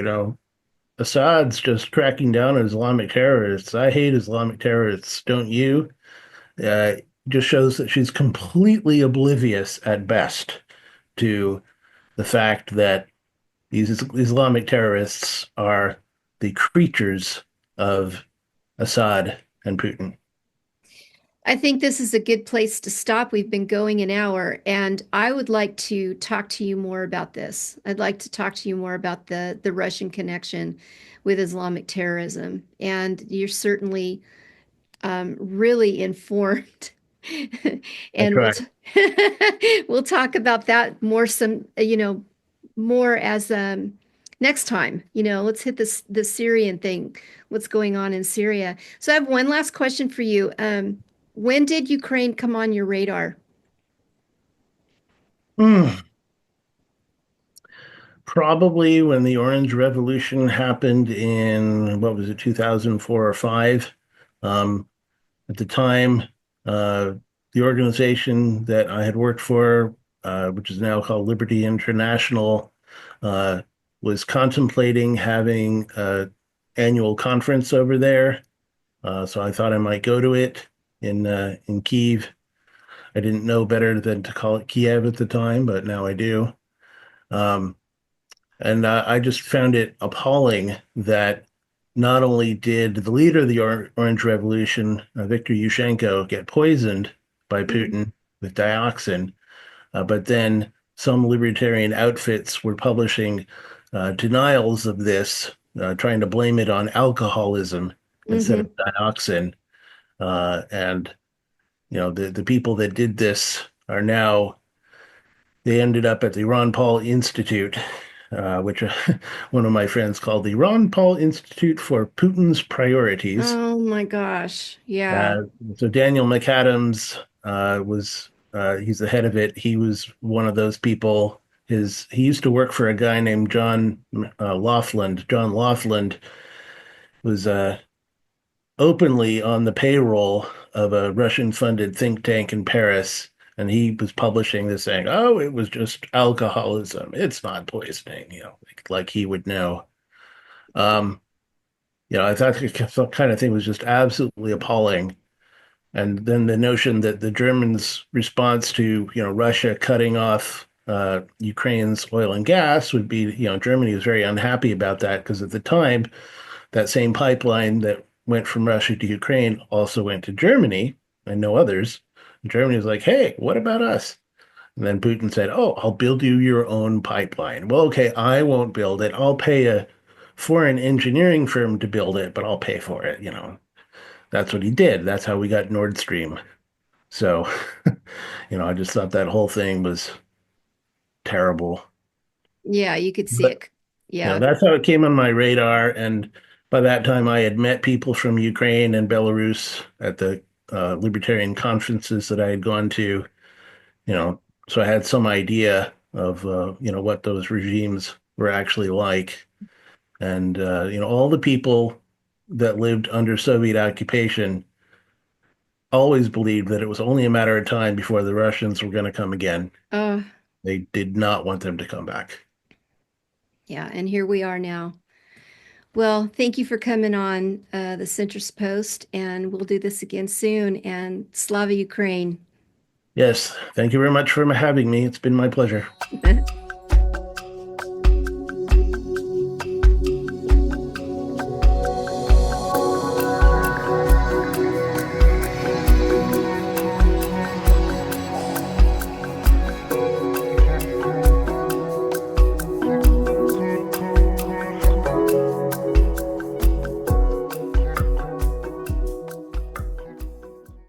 S2: Assad's just cracking down on Islamic terrorists. I hate Islamic terrorists, don't you? Uh, just shows that she's completely oblivious at best to the fact that these Islamic terrorists are the creatures of Assad and Putin.
S1: I think this is a good place to stop. We've been going an hour, and I would like to talk to you more about this. I'd like to talk to you more about the Russian connection with Islamic terrorism. And you're certainly really informed.
S2: I
S1: And
S2: try.
S1: we'll talk about that more more as next time. Let's hit this the Syrian thing, what's going on in Syria. So I have one last question for you. When did Ukraine come on your radar?
S2: Mm, Probably when the Orange Revolution happened in, what was it, 2004 or 5. Um, at the time, uh, the organization that I had worked for, which is now called Liberty International, uh, was contemplating having an annual conference over there. So I thought I might go to it in Kyiv. I didn't know better than to call it Kiev at the time, but now I do. Um, and I just found it appalling that not only did the leader of the Orange Revolution, Viktor Yushchenko, get poisoned by
S1: Mhm.
S2: Putin with dioxin, but then some libertarian outfits were publishing denials of this, trying to blame it on alcoholism instead of
S1: Hmm.
S2: dioxin. And the people that did this are now they ended up at the Ron Paul Institute, which one of my friends called the Ron Paul Institute for Putin's Priorities.
S1: Oh my gosh. Yeah.
S2: Uh, so Daniel McAdams was he's the head of it. He was one of those people. He used to work for a guy named John Laughlin. John Laughlin was openly on the payroll of a Russian-funded think tank in Paris, and he was publishing this saying, "Oh, it was just alcoholism. It's not poisoning," like he would know. Um, I thought the kind of thing was just absolutely appalling. And then the notion that the Germans' response to, Russia cutting off Ukraine's oil and gas would be, Germany was very unhappy about that because at the time, that same pipeline that went from Russia to Ukraine also went to Germany and no others. And Germany was like, hey, what about us? And then Putin said, oh, I'll build you your own pipeline. Well, okay, I won't build it. I'll pay a foreign engineering firm to build it, but I'll pay for it. That's what he did. That's how we got Nord Stream. So, I just thought that whole thing was terrible.
S1: Yeah, you could see
S2: But,
S1: it. Yeah.
S2: that's how it came on my radar. And by that time, I had met people from Ukraine and Belarus at the libertarian conferences that I had gone to, you know, so I had some idea of, what those regimes were actually like. And, all the people that lived under Soviet occupation always believed that it was only a matter of time before the Russians were going to come again.
S1: Uh,
S2: They did not want them to come back.
S1: yeah. And here we are now. Well, thank you for coming on the Centrist Post, and we'll do this again soon. And Slava Ukraine.
S2: Yes, thank you very much for having me. It's been my pleasure.